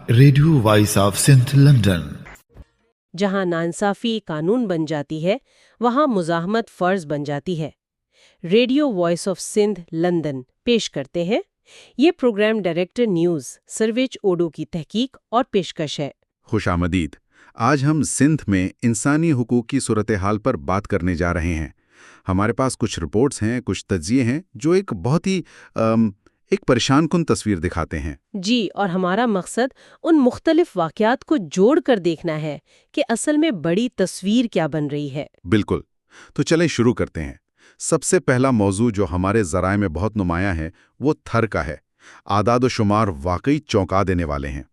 Radio voice of Sindh London. جہاں ناانصافی قانون بن جاتی ہے وہاں مزاحمت فرض بن جاتی ہے۔ Radio voice of Sindh London پیش کرتے ہیں۔ یہ پروگرام ڈائریکٹر نیوز سرویچ اوڈو کی تحقیق اور پیشکش ہے۔ خوش آمدید۔ آج ہم سندھ میں انسانی حقوق کی صورتحال پر بات کرنے جا رہے ہیں۔ ہمارے پاس کچھ رپورٹس ہیں، کچھ تجزیے ہیں جو ایک بہت ہی ایک پریشان کن تصویر دکھاتے ہیں۔ جی، اور ہمارا مقصد ان مختلف واقعات کو جوڑ کر دیکھنا ہے کہ اصل میں بڑی تصویر کیا بن رہی ہے۔ بالکل، تو چلیں شروع کرتے ہیں۔ سب سے پہلا موضوع جو ہمارے ذرائع میں بہت نمایاں ہے وہ تھر کا ہے۔ اعداد و شمار واقعی چونکا دینے والے ہیں۔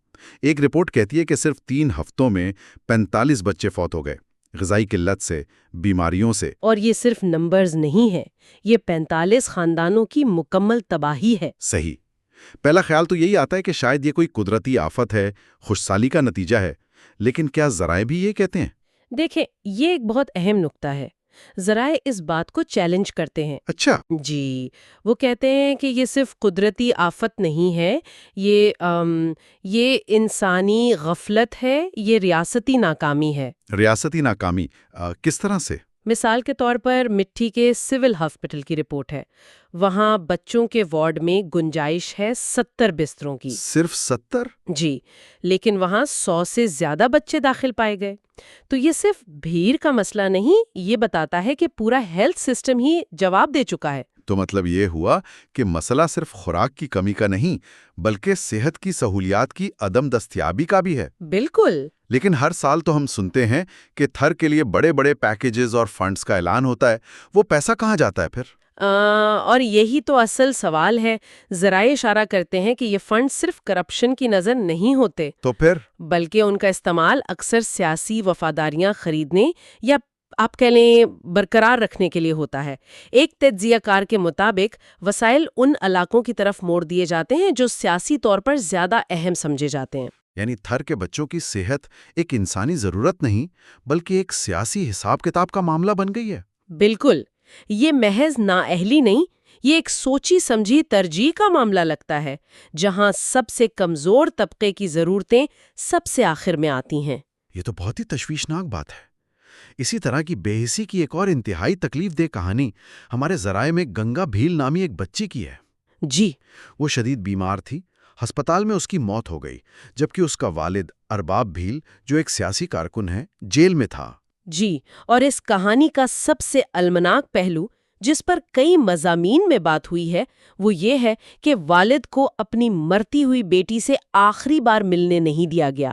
ایک رپورٹ کہتی ہے کہ صرف 3 ہفتوں میں 45 بچے فوت ہو گئے، غذائی قلت سے، بیماریوں سے۔ اور یہ صرف نمبرز نہیں ہیں، یہ 45 خاندانوں کی مکمل تباہی ہے۔ صحیح۔ پہلا خیال تو یہی آتا ہے کہ شاید یہ کوئی قدرتی آفت ہے، خوش سالی کا نتیجہ ہے، لیکن کیا ذرائع بھی یہ کہتے ہیں؟ دیکھیں، یہ ایک بہت اہم نقطہ ہے۔ ذرائع اس بات کو چیلنج کرتے ہیں۔ اچھا۔ جی، وہ کہتے ہیں کہ یہ صرف قدرتی آفت نہیں ہے، یہ انسانی غفلت ہے، یہ ریاستی ناکامی ہے۔ ریاستی ناکامی کس طرح سے؟ مثال کے طور پر مٹھی کے سول ہاسپٹل کی رپورٹ ہے۔ وہاں بچوں کے وارڈ میں گنجائش ہے 70 بستروں کی۔ صرف 70؟ جی، لیکن وہاں 100 سے زیادہ بچے داخل پائے گئے۔ تو یہ صرف بھیڑ کا مسئلہ نہیں، یہ بتاتا ہے کہ پورا ہیلتھ سسٹم ہی جواب دے چکا ہے۔ تو مطلب یہ ہوا کہ مسئلہ صرف خوراک کی کمی کا نہیں، بلکہ صحت کی سہولیات کی عدم دستیابی کا بھی ہے۔ بالکل۔ لیکن ہر سال تو ہم سنتے ہیں کہ تھر کے لیے بڑے بڑے پیکیجز اور فنڈز کا اعلان ہوتا ہے، وہ پیسہ کہاں جاتا ہے پھر؟ اور یہی تو اصل سوال ہے۔ ذرائع اشارہ کرتے ہیں کہ یہ فنڈ صرف کرپشن کی نظر نہیں ہوتے، تو پھر بلکہ ان کا استعمال اکثر سیاسی وفاداریاں خریدنے یا آپ کہہ لیں برقرار رکھنے کے لیے ہوتا ہے۔ ایک تجزیہ کار کے مطابق وسائل ان علاقوں کی طرف موڑ دیے جاتے ہیں جو سیاسی طور پر زیادہ اہم سمجھے جاتے ہیں۔ یعنی تھر کے بچوں کی صحت ایک انسانی ضرورت نہیں، بلکہ ایک سیاسی حساب کتاب کا معاملہ بن گئی ہے۔ بالکل، یہ محض نااہلی نہیں، یہ ایک سوچی سمجھی ترجیح کا معاملہ لگتا ہے، جہاں سب سے کمزور طبقے کی ضرورتیں سب سے آخر میں آتی ہیں۔ یہ تو بہت ہی تشویشناک بات ہے۔ اسی طرح کی بے حسی کی ایک اور انتہائی تکلیف دہ کہانی ہمارے ذرائع میں گنگا بھیل نامی ایک بچی کی ہے۔ جی، وہ شدید بیمار تھی، ہسپتال میں اس کی موت ہو گئی، جبکہ اس کا والد ارباب بھیل، جو ایک سیاسی کارکن ہے، جیل میں تھا۔ جی، اور اس کہانی کا سب سے المناک پہلو جس پر کئی مضامین میں بات ہوئی ہے وہ یہ ہے کہ والد کو اپنی مرتی ہوئی بیٹی سے آخری بار ملنے نہیں دیا گیا،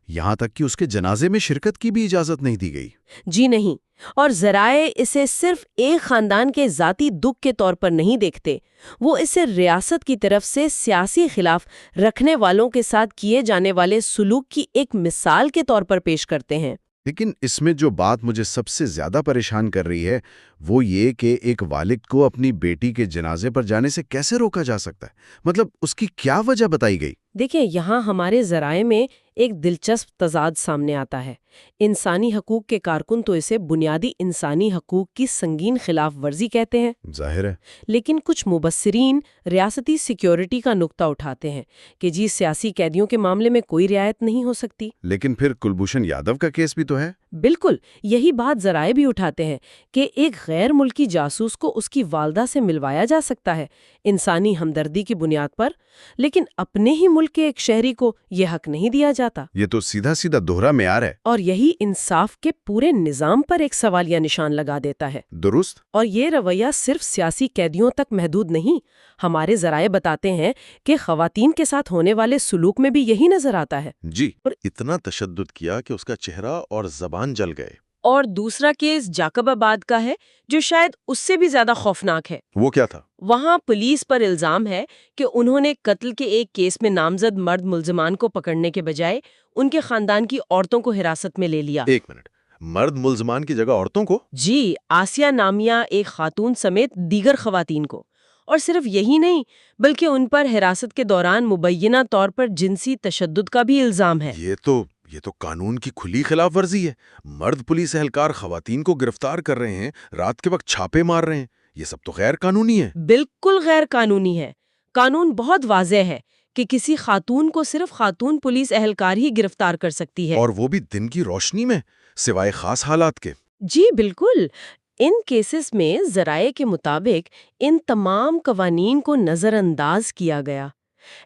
یہاں تک کہ اس کے جنازے میں شرکت کی بھی اجازت نہیں دی گئی۔ جی نہیں۔ اور ذرائع اسے صرف ایک خاندان کے ذاتی دکھ کے طور پر نہیں دیکھتے، وہ اسے ریاست کی طرف سے سیاسی خلاف رکھنے والوں کے ساتھ کیے جانے والے سلوک کی ایک مثال کے طور پر پیش کرتے ہیں۔ لیکن اس میں جو بات مجھے سب سے زیادہ پریشان کر رہی ہے وہ یہ کہ ایک والد کو اپنی بیٹی کے جنازے پر جانے سے کیسے روکا جا سکتا ہے؟ مطلب اس کی کیا وجہ بتائی گئی؟ دیکھیں، یہاں ہمارے ذرائع میں ایک دلچسپ تضاد سامنے آتا ہے۔ انسانی حقوق کے کارکن تو اسے بنیادی انسانی حقوق کی سنگین خلاف ورزی کہتے ہیں، ظاہر ہے۔ لیکن کچھ مبصرین ریاستی سیکیورٹی کا نقطہ اٹھاتے ہیں کہ جی سیاسی قیدیوں کے معاملے میں کوئی رعایت نہیں ہو سکتی۔ لیکن پھر کلبھوشن یادو کا کیس بھی تو ہے۔ بالکل، یہی بات ذرائع بھی اٹھاتے ہیں کہ ایک غیر ملکی جاسوس کو اس کی والدہ سے ملوایا جا سکتا ہے انسانی ہمدردی کی بنیاد پر، لیکن اپنے ہی ملک کے ایک شہری کو یہ حق نہیں دیا جاتا۔ یہ تو سیدھا سیدھا دوہرا معیار ہے۔ اور یہی انصاف کے پورے نظام پر ایک سوالیہ نشان لگا دیتا ہے۔ درست۔ اور یہ رویہ صرف سیاسی قیدیوں تک محدود نہیں، ہمارے ذرائع بتاتے ہیں کہ خواتین کے ساتھ ہونے والے سلوک میں بھی یہی نظر آتا ہے۔ جی۔ پر اتنا تشدد کیا کہ اس کا چہرہ اور زبان جل گئے۔ اور دوسرا کیس جاکب آباد کا ہے جو شاید اس سے بھی زیادہ خوفناک ہے۔ وہ کیا تھا؟ وہاں پولیس پر الزام ہے کہ انہوں نے قتل کے ایک کیس میں نامزد مرد ملزمان کو پکڑنے کے بجائے ان کے خاندان کی عورتوں کو حراست میں لے لیا۔ ایک منٹ، مرد ملزمان کی جگہ عورتوں کو؟ جی، آسیہ نامیہ ایک خاتون سمیت دیگر خواتین کو۔ اور صرف یہی نہیں بلکہ ان پر حراست کے دوران مبینہ طور پر جنسی تشدد کا بھی الزام ہے۔ یہ تو قانون کی کھلی خلاف ورزی ہے۔ مرد پولیس اہلکار خواتین کو گرفتار کر رہے ہیں، رات کے وقت چھاپے مار رہے ہیں، یہ سب تو غیر قانونی ہے۔ بالکل غیر قانونی ہے۔ قانون بہت واضح ہے کہ کسی خاتون کو صرف خاتون پولیس اہلکار ہی گرفتار کر سکتی ہے۔ اور وہ بھی دن کی روشنی میں، سوائے خاص حالات کے۔ جی بالکل، ان کیسز میں ذرائع کے مطابق ان تمام قوانین کو نظر انداز کیا گیا۔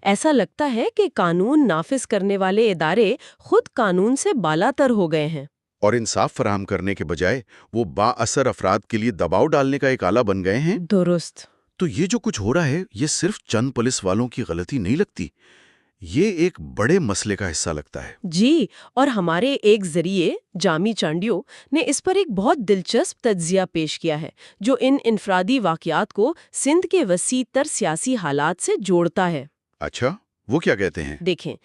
ایسا لگتا ہے کہ قانون نافذ کرنے والے ادارے خود قانون سے بالا تر ہو گئے ہیں۔ اور انصاف فراہم کرنے کے بجائے وہ با اثر افراد کے لیے دباؤ ڈالنے کا ایک آلہ بن گئے ہیں۔ درست۔ تو یہ جو کچھ ہو رہا ہے، یہ صرف چند پولیس والوں کی غلطی نہیں لگتی، یہ ایک بڑے مسئلے کا حصہ لگتا ہے۔ جی، اور ہمارے ایک ذریعے جامی چانڈیو نے اس پر ایک بہت دلچسپ تجزیہ پیش کیا ہے جو ان انفرادی واقعات کو سندھ کے وسیع تر سیاسی حالات سے جوڑتا ہے۔ اچھا، وہ کیا کہتے ہیں؟ دیکھیں،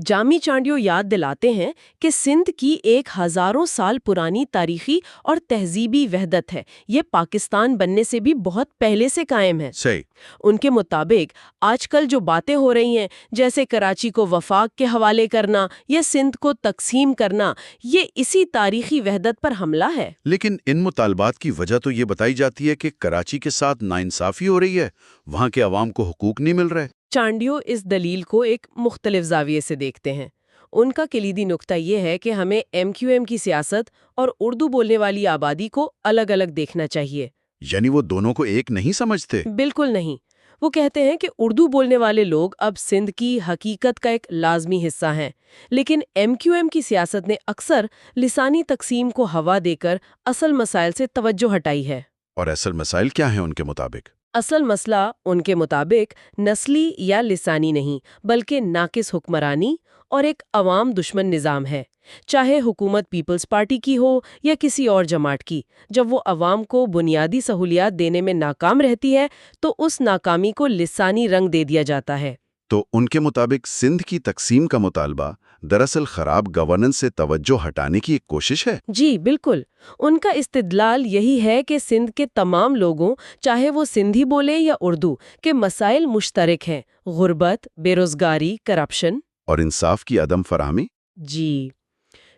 جامی چانڈیو یاد دلاتے ہیں کہ سندھ کی ایک ہزاروں سال پرانی تاریخی اور تہذیبی وحدت ہے، یہ پاکستان بننے سے بھی بہت پہلے سے قائم ہے۔ صحیح۔ ان کے مطابق آج کل جو باتیں ہو رہی ہیں، جیسے کراچی کو وفاق کے حوالے کرنا یا سندھ کو تقسیم کرنا، یہ اسی تاریخی وحدت پر حملہ ہے۔ لیکن ان مطالبات کی وجہ تو یہ بتائی جاتی ہے کہ کراچی کے ساتھ ناانصافی ہو رہی ہے، وہاں کے عوام کو حقوق نہیں مل رہے۔ چانڈیو اس دلیل کو ایک مختلف زاویے سے دیکھتے ہیں۔ ان کا کلیدی نقطہ یہ ہے کہ ہمیں ایم کیو ایم کی سیاست اور اردو بولنے والی آبادی کو الگ الگ دیکھنا چاہیے۔ یعنی وہ دونوں کو ایک نہیں سمجھتے؟ بالکل نہیں۔ وہ کہتے ہیں کہ اردو بولنے والے لوگ اب سندھ کی حقیقت کا ایک لازمی حصہ ہیں، لیکن ایم کیو ایم کی سیاست نے اکثر لسانی تقسیم کو ہوا دے کر اصل مسائل سے توجہ ہٹائی ہے۔ اور اصل مسائل کیا ہیں ان کے مطابق؟ اصل مسئلہ ان کے مطابق نسلی یا لسانی نہیں، بلکہ ناقص حکمرانی اور ایک عوام دشمن نظام ہے، چاہے حکومت پیپلز پارٹی کی ہو یا کسی اور جماعت کی۔ جب وہ عوام کو بنیادی سہولیات دینے میں ناکام رہتی ہے تو اس ناکامی کو لسانی رنگ دے دیا جاتا ہے۔ تو ان کے مطابق سندھ کی تقسیم کا مطالبہ دراصل خراب گورننس سے توجہ ہٹانے کی ایک کوشش ہے۔ جی بالکل، ان کا استدلال یہی ہے کہ سندھ کے تمام لوگوں، چاہے وہ سندھی بولے یا اردو، کے مسائل مشترک ہیں: غربت، بے روزگاری، کرپشن اور انصاف کی عدم فراہمی۔ جی،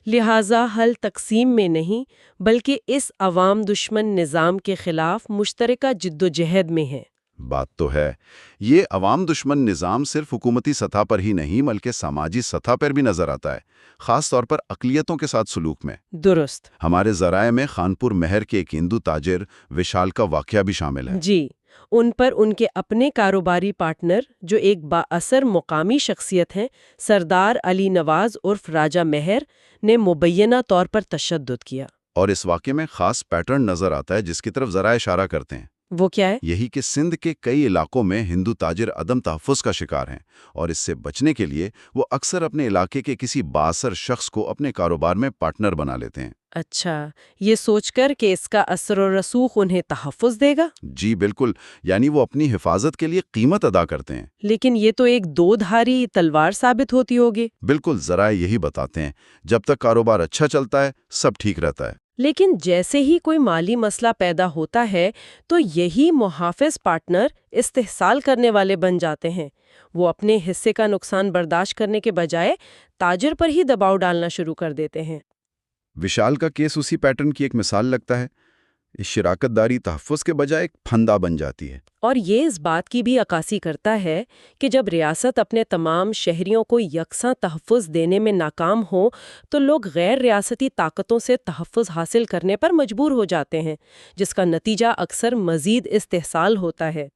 لہٰذا حل تقسیم میں نہیں بلکہ اس عوام دشمن نظام کے خلاف مشترکہ جدوجہد میں ہے۔ بات تو ہے، یہ عوام دشمن نظام صرف حکومتی سطح پر ہی نہیں بلکہ سماجی سطح پر بھی نظر آتا ہے، خاص طور پر اقلیتوں کے ساتھ سلوک میں۔ درست۔ ہمارے ذرائع میں خانپور مہر کے ایک ہندو تاجر وشال کا واقعہ بھی شامل ہے۔ جی، ان پر ان کے اپنے کاروباری پارٹنر، جو ایک بااثر مقامی شخصیت ہیں، سردار علی نواز عرف راجہ مہر، نے مبینہ طور پر تشدد کیا۔ اور اس واقعے میں خاص پیٹرن نظر آتا ہے جس کی طرف ذرائع اشارہ کرتے ہیں۔ وہ کیا ہے؟ یہی کہ سندھ کے کئی علاقوں میں ہندو تاجر عدم تحفظ کا شکار ہیں، اور اس سے بچنے کے لیے وہ اکثر اپنے علاقے کے کسی بااثر شخص کو اپنے کاروبار میں پارٹنر بنا لیتے ہیں۔ اچھا، یہ سوچ کر کہ اس کا اثر و رسوخ انہیں تحفظ دے گا؟ جی بالکل، یعنی وہ اپنی حفاظت کے لیے قیمت ادا کرتے ہیں۔ لیکن یہ تو ایک دو دھاری تلوار ثابت ہوتی ہوگی۔ بالکل، ذرائع یہی بتاتے ہیں، جب تک کاروبار اچھا چلتا ہے سب ٹھیک رہتا ہے۔ لیکن جیسے ہی کوئی مالی مسئلہ پیدا ہوتا ہے تو یہی محافظ پارٹنر استحصال کرنے والے بن جاتے ہیں۔ وہ اپنے حصے کا نقصان برداشت کرنے کے بجائے تاجر پر ہی دباؤ ڈالنا شروع کر دیتے ہیں۔ وشال کا کیس اسی پیٹرن کی ایک مثال لگتا ہے۔ اس شراکت داری تحفظ کے بجائے ایک پھندا بن جاتی ہے۔ اور یہ اس بات کی بھی عکاسی کرتا ہے کہ جب ریاست اپنے تمام شہریوں کو یکساں تحفظ دینے میں ناکام ہو تو لوگ غیر ریاستی طاقتوں سے تحفظ حاصل کرنے پر مجبور ہو جاتے ہیں، جس کا نتیجہ اکثر مزید استحصال ہوتا ہے۔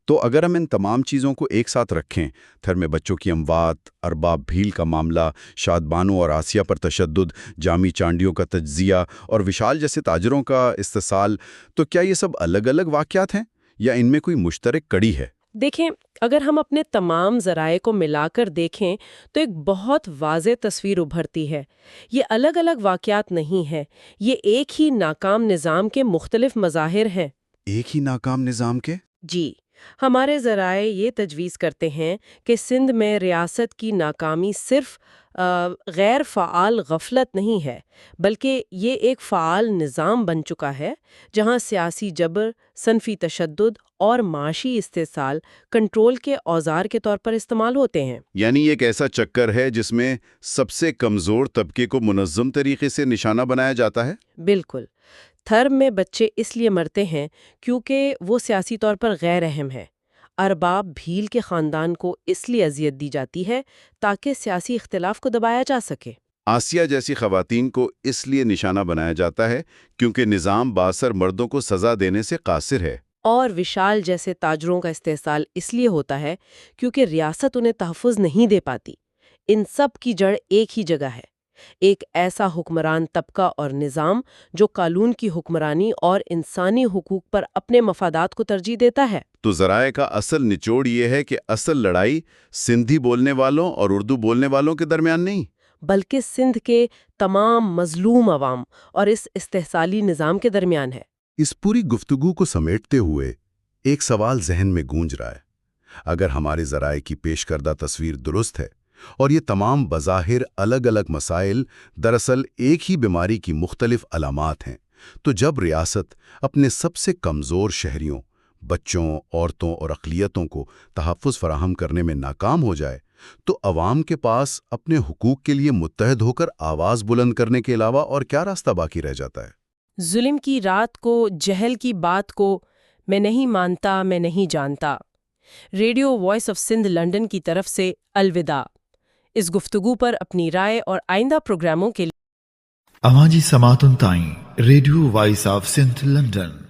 تو اگر ہم ان تمام چیزوں کو ایک ساتھ رکھیں، تھر میں بچوں کی اموات، ارباب بھیل کا معاملہ، شاد بانو اور آسیہ پر تشدد، جامی چانڈیوں کا تجزیہ اور وشال جیسے تاجروں کا استحصال، تو کیا یہ سب الگ الگ واقعات ہیں یا ان میں کوئی مشترک کڑی ہے؟ دیکھیں، اگر ہم اپنے تمام ذرائع کو ملا کر دیکھیں تو ایک بہت واضح تصویر ابھرتی ہے۔ یہ الگ الگ واقعات نہیں ہیں، یہ ایک ہی ناکام نظام کے مختلف مظاہر ہیں۔ ایک ہی ناکام نظام کے؟ جی، ہمارے ذرائع یہ تجویز کرتے ہیں کہ سندھ میں ریاست کی ناکامی صرف غیر فعال غفلت نہیں ہے، بلکہ یہ ایک فعال نظام بن چکا ہے جہاں سیاسی جبر، صنفی تشدد اور معاشی استحصال کنٹرول کے اوزار کے طور پر استعمال ہوتے ہیں۔ یعنی ایک ایسا چکر ہے جس میں سب سے کمزور طبقے کو منظم طریقے سے نشانہ بنایا جاتا ہے؟ بالکل۔ تھر میں بچے اس لیے مرتے ہیں کیونکہ وہ سیاسی طور پر غیر اہم ہیں، ارباب بھیل کے خاندان کو اس لیے اذیت دی جاتی ہے تاکہ سیاسی اختلاف کو دبایا جا سکے۔ آسیہ جیسی خواتین کو اس لیے نشانہ بنایا جاتا ہے کیونکہ نظام بااثر مردوں کو سزا دینے سے قاصر ہے۔ اور وشال جیسے تاجروں کا استحصال اس لیے ہوتا ہے کیونکہ ریاست انہیں تحفظ نہیں دے پاتی۔ ان سب کی جڑ ایک ہی جگہ ہے، ایک ایسا حکمران طبقہ اور نظام جو قانون کی حکمرانی اور انسانی حقوق پر اپنے مفادات کو ترجیح دیتا ہے۔ تو ذرائع کا اصل نچوڑ یہ ہے کہ اصل لڑائی سندھی بولنے والوں اور اردو بولنے والوں کے درمیان نہیں، بلکہ سندھ کے تمام مظلوم عوام اور اس استحصالی نظام کے درمیان ہے۔ اس پوری گفتگو کو سمیٹتے ہوئے ایک سوال ذہن میں گونج رہا ہے۔ اگر ہمارے ذرائع کی پیش کردہ تصویر درست ہے اور یہ تمام بظاہر الگ الگ مسائل دراصل ایک ہی بیماری کی مختلف علامات ہیں، تو جب ریاست اپنے سب سے کمزور شہریوں، بچوں، عورتوں اور اقلیتوں کو تحفظ فراہم کرنے میں ناکام ہو جائے، تو عوام کے پاس اپنے حقوق کے لیے متحد ہو کر آواز بلند کرنے کے علاوہ اور کیا راستہ باقی رہ جاتا ہے؟ ظلم کی رات کو، جہل کی بات کو، میں نہیں مانتا، میں نہیں جانتا۔ Radio voice of Sindh London کی طرف سے الوداع۔ اس گفتگو پر اپنی رائے اور آئندہ پروگراموں کے لیے Amaji Samatun Tain, Radio Voice of St. London.